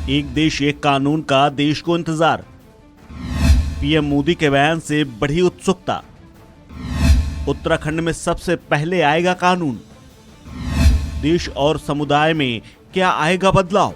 एक देश एक कानून का देश को इंतजार। पीएम मोदी के बयान से बढ़ी उत्सुकता। उत्तराखंड में सबसे पहले आएगा कानून। देश और समुदाय में क्या आएगा बदलाव।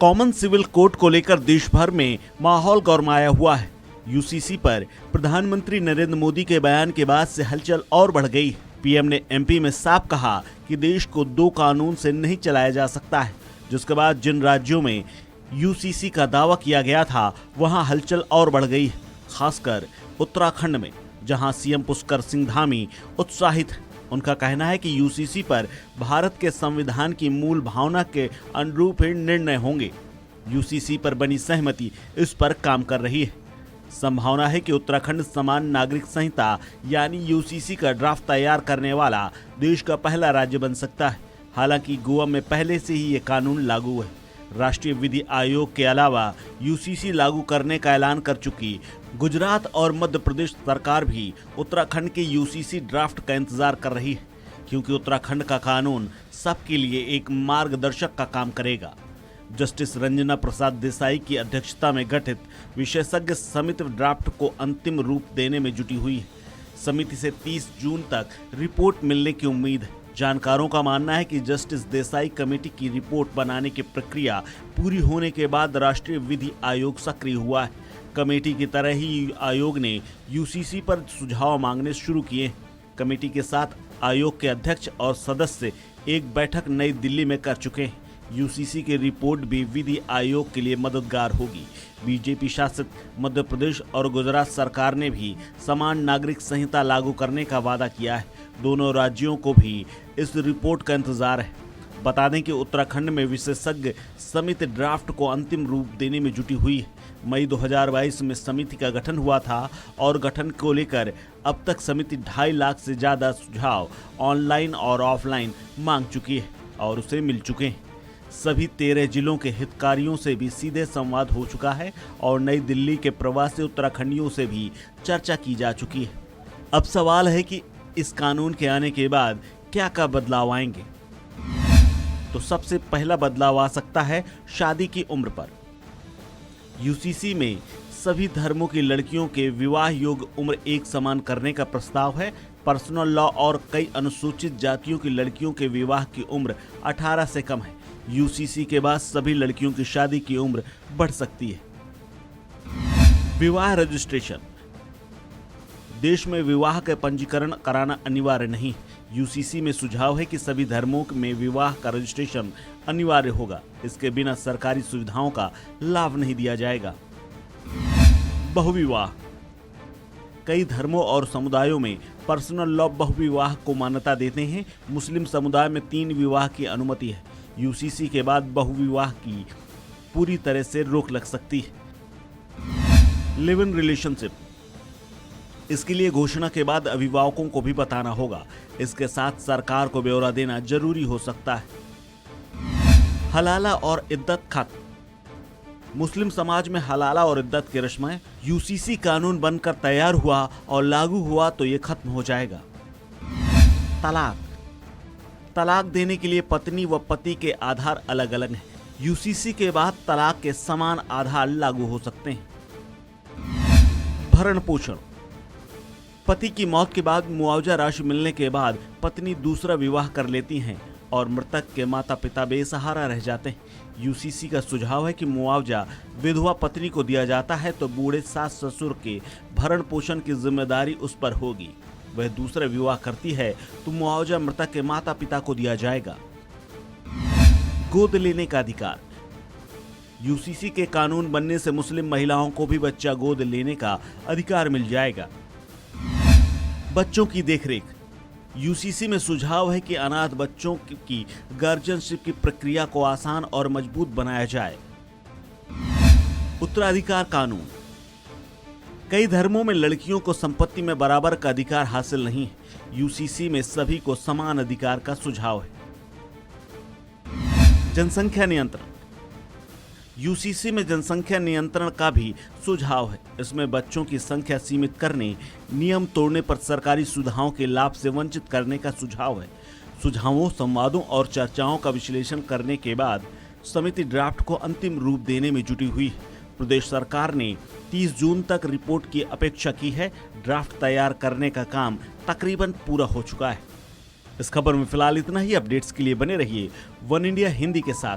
कॉमन सिविल कोड को लेकर देश भर में माहौल गरमाया हुआ है। यूसीसी पर प्रधानमंत्री नरेंद्र मोदी के बयान के बाद से हलचल और बढ़ गई। पीएम ने एमपी में साफ कहा कि देश को दो कानून से नहीं चलाया जा सकता है, जिसके बाद जिन राज्यों में यूसीसी का दावा किया गया था वहां हलचल और बढ़ गई है। खासकर उत्तराखंड में, जहां सीएम पुष्कर सिंह धामी उत्साहित हैं। उनका कहना है कि यूसीसी पर भारत के संविधान की मूल भावना के अनुरूप ही निर्णय होंगे। यूसीसी पर बनी सहमति इस पर काम कर रही है। संभावना है कि उत्तराखंड समान नागरिक संहिता यानी यूसीसी का ड्राफ्ट तैयार करने वाला देश का पहला राज्य बन सकता है। हालांकि गोवा में पहले से ही ये कानून लागू है। राष्ट्रीय विधि आयोग के अलावा यूसीसी लागू करने का ऐलान कर चुकी गुजरात और मध्य प्रदेश सरकार भी उत्तराखंड के यूसीसी ड्राफ्ट का इंतजार कर रही है, क्योंकि उत्तराखंड का कानून सबके लिए एक मार्गदर्शक का काम करेगा। जस्टिस रंजना प्रसाद देसाई की अध्यक्षता में गठित विशेषज्ञ समिति ड्राफ्ट को अंतिम रूप देने में जुटी हुई है। समिति से 30 जून तक रिपोर्ट मिलने की उम्मीद है। जानकारों का मानना है कि जस्टिस देसाई कमेटी की रिपोर्ट बनाने की प्रक्रिया पूरी होने के बाद राष्ट्रीय विधि आयोग सक्रिय हुआ है। कमेटी की तरह ही आयोग ने यूसीसी पर सुझाव मांगने शुरू किए। कमेटी के साथ आयोग के अध्यक्ष और सदस्य एक बैठक नई दिल्ली में कर चुके हैं। यूसीसी की रिपोर्ट भी विधि आयोग के लिए मददगार होगी। बीजेपी शासित मध्य प्रदेश और गुजरात सरकार ने भी समान नागरिक संहिता लागू करने का वादा किया है। दोनों राज्यों को भी इस रिपोर्ट का इंतजार है। बता दें कि उत्तराखंड में विशेषज्ञ समिति ड्राफ्ट को अंतिम रूप देने में जुटी हुई है। मई 2022 में समिति का गठन हुआ था और गठन को लेकर अब तक समिति 2.5 लाख से ज्यादा सुझाव ऑनलाइन और ऑफलाइन मांग चुकी है और उसे मिल चुके हैं। सभी 13 जिलों के हितकारियों से भी सीधे संवाद हो चुका है और नई दिल्ली के प्रवासी उत्तराखंडियों से भी चर्चा की जा चुकी है। अब सवाल है कि इस कानून के आने के बाद क्या बदलाव आएंगे। तो सबसे पहला बदलाव आ सकता है शादी की उम्र पर। यूसीसी में सभी धर्मों की लड़कियों के विवाह योग्य उम्र एक समान करने का प्रस्ताव है। पर्सनल लॉ और कई अनुसूचित जातियों की लड़कियों के विवाह की उम्र 18 से कम है। यूसीसी के बाद सभी लड़कियों की शादी की उम्र बढ़ सकती है। विवाह रजिस्ट्रेशन। देश में विवाह का पंजीकरण कराना अनिवार्य नहीं। यूसीसी में सुझाव है कि सभी धर्मों में विवाह का रजिस्ट्रेशन अनिवार्य होगा। इसके बिना सरकारी सुविधाओं का लाभ नहीं दिया जाएगा। बहुविवाह। कई धर्मों और समुदायों में पर्सनल लॉ बहुविवाह को मान्यता देते हैं। मुस्लिम समुदाय में 3 विवाह की अनुमति है। यूसीसी के बाद बहुविवाह की पूरी तरह से रोक लग सकती है। Live in relationship. इसके लिए घोषणा के बाद अभिभावकों को भी बताना होगा। इसके साथ सरकार को ब्यौरा देना जरूरी हो सकता है। हलाला और इद्दत खत्म। मुस्लिम समाज में हलाला और इद्दत की रस्में यूसीसी कानून बनकर तैयार हुआ और लागू हुआ तो ये खत्म हो जाएगा। तलाक देने के लिए पत्नी व पति के आधार अलग अलग हैं। यूसीसी के बाद तलाक के समान आधार लागू हो सकते हैं। भरण पोषण। पति की मौत के बाद मुआवजा राशि मिलने के बाद पत्नी दूसरा विवाह कर लेती हैं और मृतक के माता पिता बेसहारा रह जाते हैं। यूसीसी का सुझाव है कि मुआवजा विधवा पत्नी को दिया जाता है तो बूढ़े सास ससुर के भरण पोषण की जिम्मेदारी उस पर होगी। वह दूसरा विवाह करती है तो मुआवजा मृतक के माता पिता को दिया जाएगा। गोद लेने का अधिकार। यूसीसी के कानून बनने से मुस्लिम महिलाओं को भी बच्चा गोद लेने का अधिकार मिल जाएगा। बच्चों की देखरेख। यूसीसी में सुझाव है कि अनाथ बच्चों की गार्जियनशिप की प्रक्रिया को आसान और मजबूत बनाया जाए। उत्तराधिकार कानून। कई धर्मों में लड़कियों को संपत्ति में बराबर का अधिकार हासिल नहीं है। यूसीसी में सभी को समान अधिकार का सुझाव है। जनसंख्या नियंत्रण। यूसीसी में जनसंख्या नियंत्रण का भी सुझाव है। इसमें बच्चों की संख्या सीमित करने, नियम तोड़ने पर सरकारी सुविधाओं के लाभ से वंचित करने का सुझाव है। सुझावों, संवादों और चर्चाओं का विश्लेषण करने के बाद समिति ड्राफ्ट को अंतिम रूप देने में जुटी हुई है। प्रदेश सरकार ने 30 जून तक रिपोर्ट की अपेक्षा की है। ड्राफ्ट तैयार करने का काम तकरीबन पूरा हो चुका है। इस खबर में फिलहाल इतना ही। अपडेट्स के लिए बने रहिए वन इंडिया हिंदी के साथ।